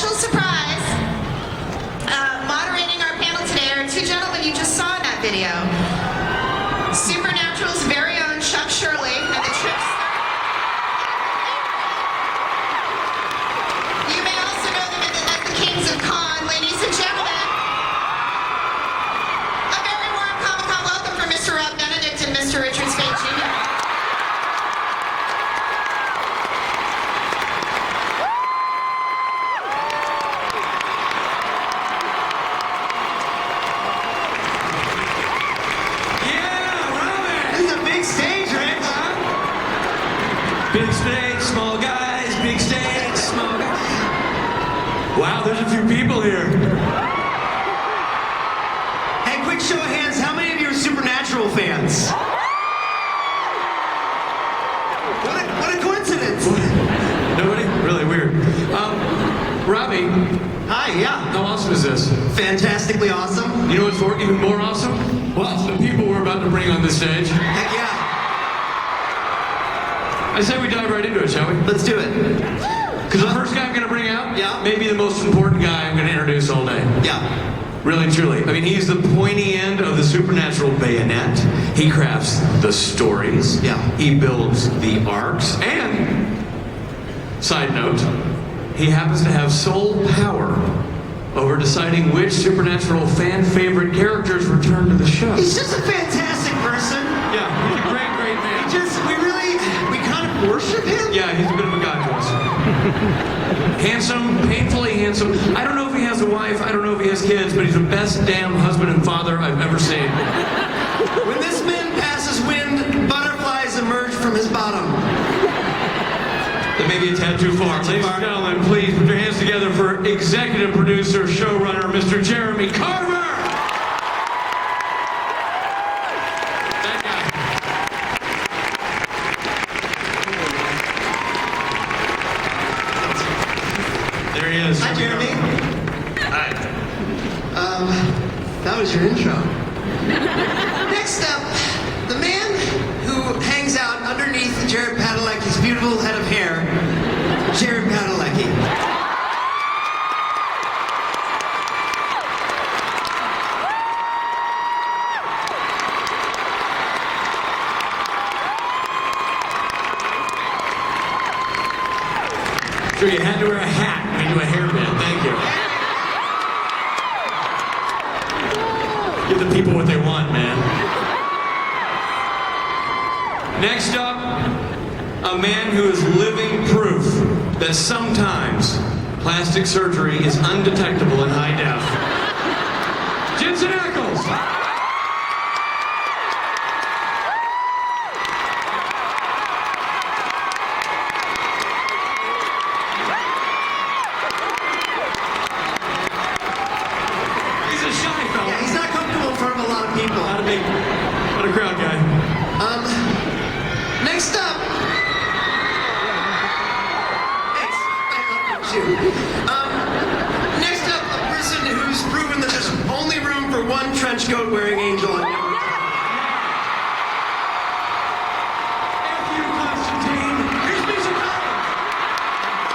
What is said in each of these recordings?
special surprise. Moderating our panel today are two gentlemen you just saw in that video. Supernatural's very own Chuck Shirley and the Trip Star. You may also know them as the Kings of Con, ladies and gentlemen. A very warm Comic-Con welcome for Mr. Rob Benedict and Mr. Richard Spade Jr. Big stage, small guys, big stage, small guys. Wow, there's a few people here. Hey, quick show of hands, how many of you are Supernatural fans? What a coincidence. Nobody? Really weird. Robbie. Hi, yeah. How awesome is this? Fantastically awesome. You know what's even more awesome? Well, the people we're about to bring on this stage. Heck yeah. I say we dive right into it, shall we? Let's do it. Because the first guy I'm going to bring out, Yeah. maybe the most important guy I'm going to introduce all day. Yeah. Really and truly. I mean, he's the pointy end of the Supernatural bayonet. He crafts the stories. Yeah. He builds the arcs. And, side note, he happens to have sole power over deciding which Supernatural fan favorite characters return to the show. He's just a fantastic person. Yeah, he's a great, great man. We kind of worship him. Yeah, he's a bit of a god to us. Handsome, painfully handsome. I don't know if he has a wife, I don't know if he has kids, but he's the best damn husband and father I've ever seen. When this man passes wind, butterflies emerge from his bottom. That may be a tad too far. Ladies and gentlemen, please put your hands together for executive producer, showrunner, Mr. Jeremy Carver! That guy. There he is. Hi, Jeremy. Hi. That was your intro. Next up, the man who hangs out underneath Jared Padalecki's beautiful head of hair, Jared Padalecki. So you had to wear a hat when you do a hairband. Thank you. Give the people what they want, man. Next up, a man who is living proof that sometimes plastic surgery is undetectable in high def. Jensen Ackles. He's a shy fella. Yeah, he's not comfortable in front of a lot of people. Not a crowd guy. Next up. Next up, a person who's proven that there's only room for one trench coat wearing angel on you. F you, Constantine. Here's Lisa Collins.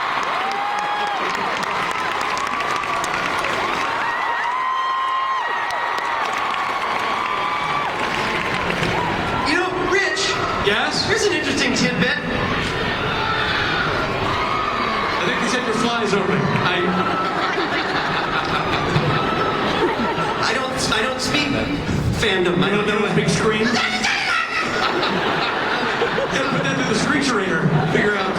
You know, Rich, Yes? here's an interesting tidbit. I think they said your fly's open. I don't speak fandom. I don't know a what. big screen. Gotta put that to the screecherator. Figure out.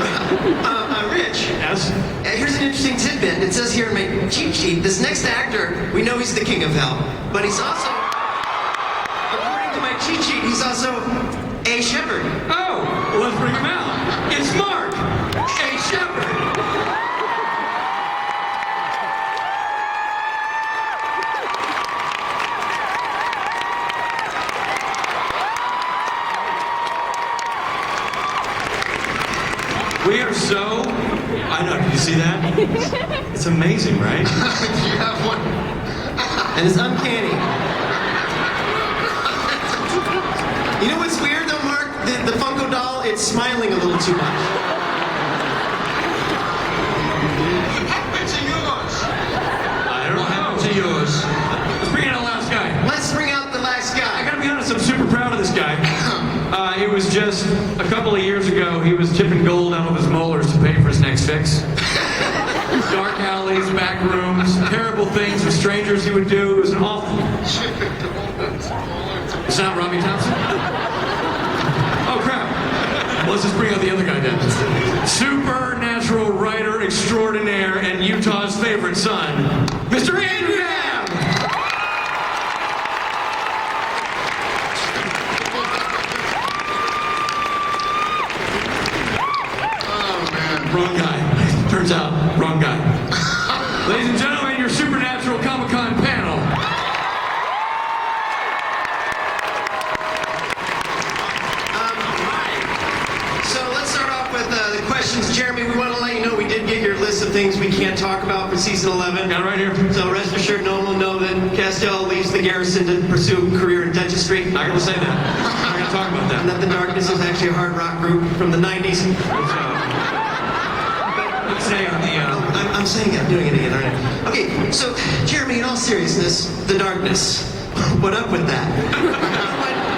Rich, Yes? here's an interesting tidbit. It says here in my cheat sheet, this next actor, we know he's the king of hell, but he's also, according to my cheat sheet, he's also a shepherd. Oh, well, let's bring him out. It's Mark, a shepherd. We are so, I know, did you see that? It's amazing, right? You have one. And it's uncanny. You know what's weird though, Mark? The Funko doll, it's smiling a little too much. Which are you on? was just a couple of years ago, he was chipping gold out of his molars to pay for his next fix. Dark alleys, back rooms, terrible things with strangers he would do. It was an awful. It's not Robbie Thompson? Oh, crap. Well, let's just bring out the other guy then. Supernatural writer extraordinaire and Utah's favorite son, Mr. Andrew Yam! Oh, man. Wrong guy. Turns out, wrong guy. Ladies and gentlemen, your Supernatural Comic-Con panel. So let's start off with the questions. Jeremy, we want to let you know we did get your list of things we can't talk about for season 11. Got it right here. So rest assured, no one will know that Castell leaves the garrison to pursue a career in dentistry. Not gonna say that. Not gonna talk about And that. that the Darkness is actually a hard rock group from the 90s. Let's say on the, I'm saying it, I'm doing it again, all right? Okay, so Jeremy, in all seriousness, the Darkness. What up with that?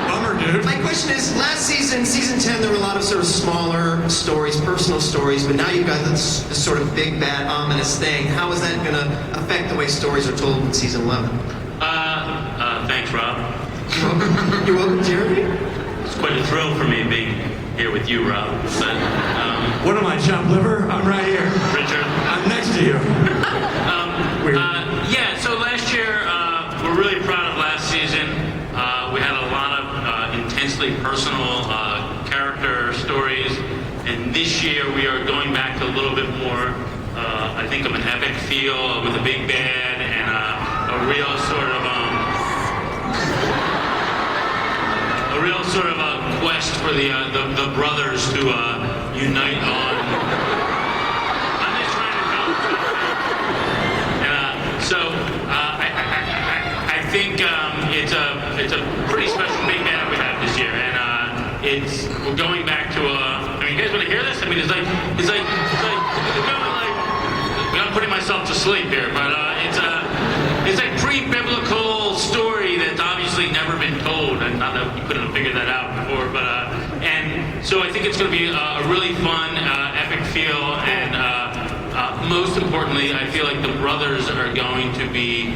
bummer, dude. My question is, last season, season 10, there were a lot of sort of smaller stories, personal stories, but now you've got this sort of big, bad, ominous thing. How is that going to affect the way stories are told in season 11? Thanks, Rob. You're welcome, Jeremy. It's quite a thrill for me being here with you, Rob. But, What am I, chopped liver? I'm right here. Richard. I'm next to you. Weird. Yeah, so last year, we're really proud of last season. We had a lot of intensely personal character stories. And this year, we are going back to a little bit more, I think, of an epic feel with a big bad and a real sort of a quest for the brothers to unite on. I'm just trying to help. And so I think it's a pretty special big band we have this year, and we're going back to I mean, you guys want to hear this? I mean, it's like I'm putting myself to sleep here, but it's a pre-biblical story that's obviously never been told, and not that you couldn't have figured that out before, but and so I think it's going to be a really fun, epic feel, and most importantly, I feel like the brothers are going to be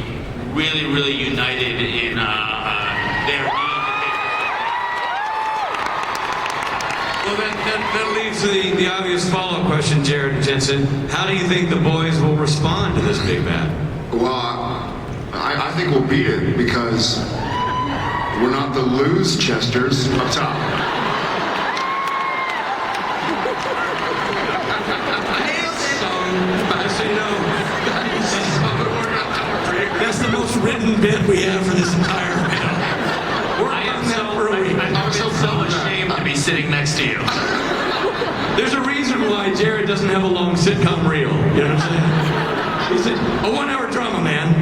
really, really united in their need Well, that leads to the obvious follow-up question, Jared and Jensen. How do you think the boys will respond to this big bad? Well, I think we'll beat it because we're not the lose Chesters up top. So you know, that's the most written bit we have for this entire panel. We're on that for a week. I'm so ashamed to be sitting next to you. There's a reason why Jared doesn't have a long sitcom reel. You know what I'm saying? He's a 1 hour drama, man.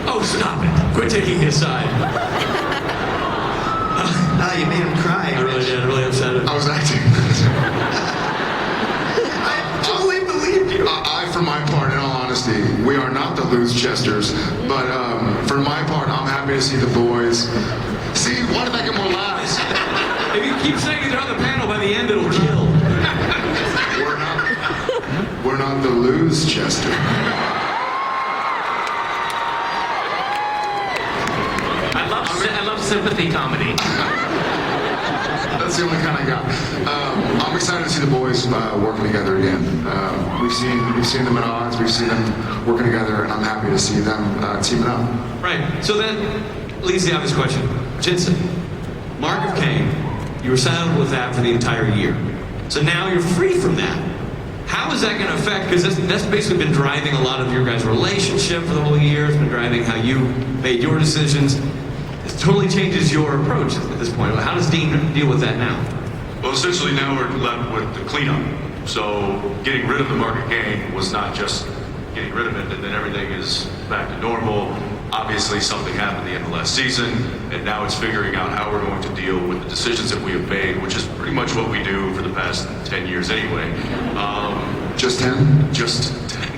Oh, stop it. Quit taking his side. You made him cry. I really did. I really upset him. I was acting. I totally believed you. I, for my part, in all honesty, we are not the lose Chesters, but for my part, I'm happy to see the boys. See, why did I get more laughs? If you keep saying they're on the panel, by the end it'll kill. We're not the lose Chester. I love sympathy comedy. That's the only kind I got. I'm excited to see the boys working together again. We've seen them at odds. We've seen them working together, and I'm happy to see them teaming up. Right. So that leads to the obvious question. Jensen, Mark of Cain, you were saddled with that for the entire year. So now you're free from that. How is that going to affect, because that's basically been driving a lot of your guys' relationship for the whole year. It's been driving how you made your decisions. It totally changes your approach at this point. How does Dean deal with that now? Well, essentially now we're left with the cleanup. So getting rid of the Mark of Cain was not just getting rid of it and then everything is back to normal. Obviously something happened at the end of last season, and now it's figuring out how we're going to deal with the decisions that we have made, which is pretty much what we do for the past 10 years anyway. Just 10? Just 10.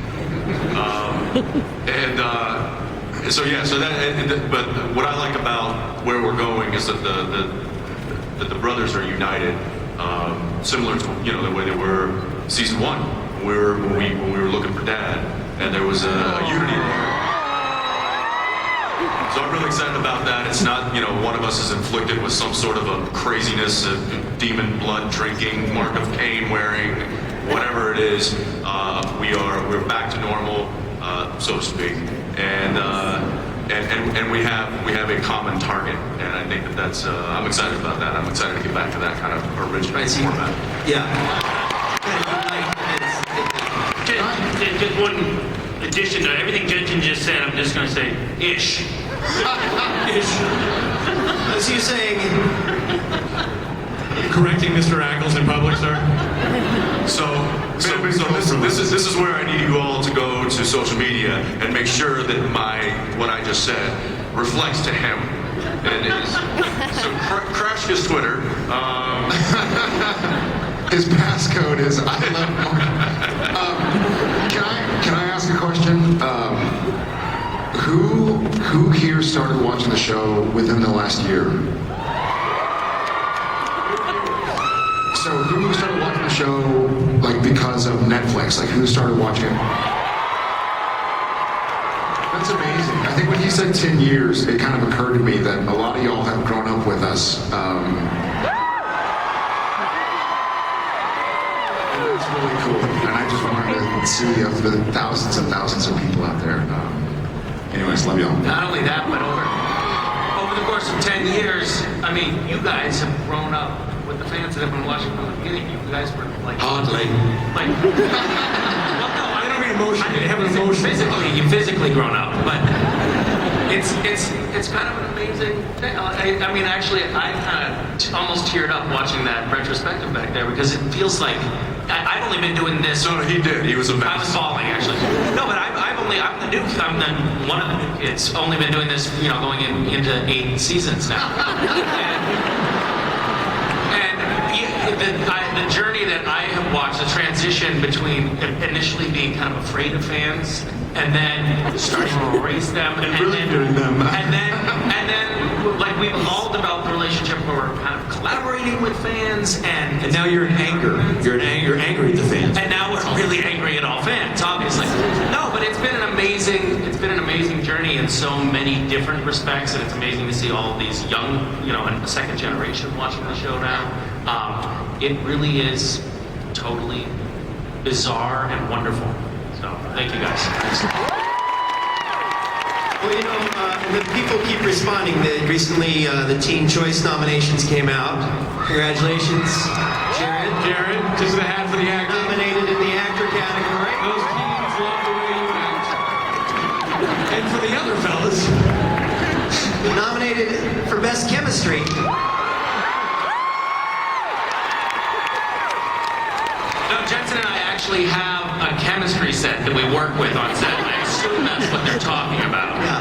So yeah, so that, but what I like about where we're going is that that the brothers are united, similar to the way they were season 1 when we were looking for Dad, and there was a unity there. So I'm really excited about that. It's not, one of us is inflicted with some sort of a craziness, a demon blood drinking, Mark of Cain wearing, whatever it is. We're back to normal, so to speak, and we have a common target, and I think that's I'm excited about that. I'm excited to get back to that kind of original format. Yeah. Just one addition to everything Jensen just said, I'm just going to say, ish. As you saying, Correcting Mr. Ackles in public, sir? So this is where I need you all to go to social media and make sure that what I just said reflects to him. And it is, so crash his Twitter. His passcode is I love Mark. Can I ask a question? Who here started watching the show within the last year? So who started watching the show like because of Netflix? Like who started watching it? That's amazing. I think when he said 10 years, it kind of occurred to me that a lot of y'all have grown up with us. And it's really cool. And I just wanted to see of the thousands and thousands of people out there. Anyways, love y'all. Not only that, but over the course of 10 years, I mean, you guys have grown up with the fans that have been watching from the beginning. You guys were like... Hardly. Like... well, no, I don't mean emotion. I have an emotion. You've physically grown up, but it's kind of an amazing thing. I mean, actually, I kind of almost teared up watching that retrospective back there because it feels like I've only been doing this. No, he did. He was a mess. I was falling actually. No, but I'm one of the new kids. Only been doing this, going into 8 seasons now. The journey that I have watched, the transition between initially being kind of afraid of fans and then starting to embrace them and then like we've all developed a relationship where we're kind of collaborating with fans And now you're in anger. You're angry at the fans. and now we're really angry at all fans, obviously. No, but it's been an amazing journey in so many different respects, and it's amazing to see all of these young, and second generation watching the show now. It really is totally bizarre and wonderful. So, thank you guys. well, the people keep responding. Recently, the Teen Choice nominations came out. Congratulations, Jared. Jared, just the hat for the actor. Nominated in the actor category. Those teens love the way you act. And for the other fellas, Nominated for Best Chemistry. No, Jensen and I actually have a chemistry set that we work with on set. I assume that's what they're talking about. Yeah.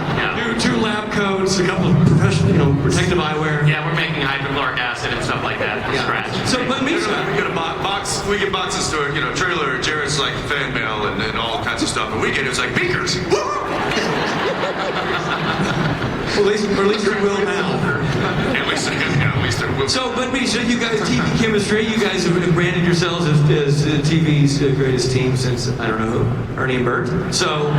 two lab coats, a couple of professional, protective eyewear. Yeah, we're making hydrochloric acid and stuff like that from scratch. So, but me, We get a box. We get boxes to our, trailer. Jared's like fan mail and all kinds of stuff, and we get it's like beakers. Well, at least you will now. At least there will. So, but Misha, you guys, TV chemistry, you guys have branded yourselves as TV's greatest team since, I don't know who, Ernie and Bert. So,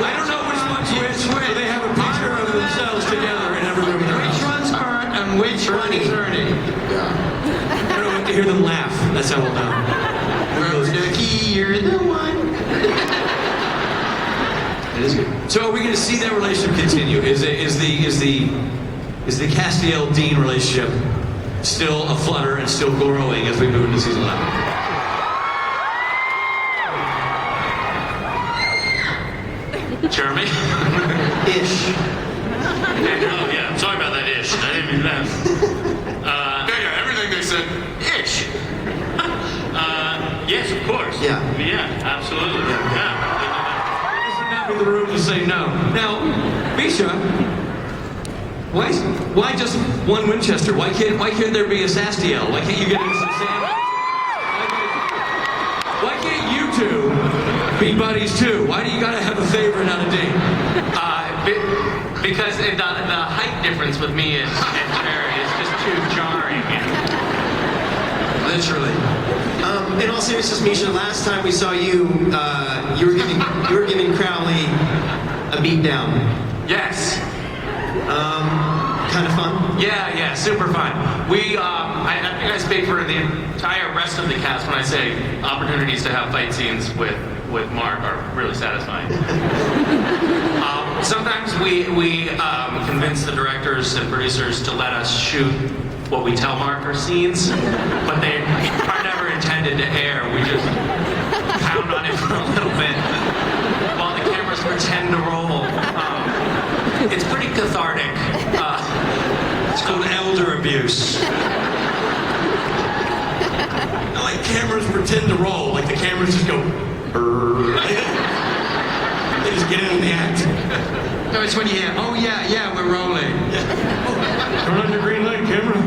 I don't know which one's which, so they have a picture of themselves together in every room in their house. Which one's Bert and which one is Ernie? Yeah. I don't know, to hear them laugh, that's how we'll know. Dookie, you're the one. It is good. So are we going to see that relationship continue? Is the Castiel Dean relationship still aflutter and still growing as we move into season 11? Jeremy? Ish. Oh, yeah. Sorry about that ish. I didn't mean that. Yeah, everything they said. Ish. Yes, of course. Yeah. Yeah, absolutely. Yeah. This would not be the room to say no. Now, Misha, why just one Winchester? Why can't there be a Sastiel? Why can't you get a Sam? Why can't you two Be buddies too. Why do you gotta have a favorite out of Dean? Because the height difference with me and Jerry is just too jarring. Literally. In all seriousness, Misha, last time we saw you, you were giving Crowley a beat down. Yes. Kind of fun. Yeah, super fun. I think I speak for the entire rest of the cast when I say opportunities to have fight scenes with Mark are really satisfying. Sometimes we convince the directors and producers to let us shoot what we tell Mark are scenes, but they are never intended to air. We just pound on it for a little bit while the cameras pretend to roll. It's pretty cathartic. It's called elder abuse. Like cameras pretend to roll, like the cameras just go. They just get in the act. No, it's when you hear, oh yeah, we're rolling. Turn on your green light, camera.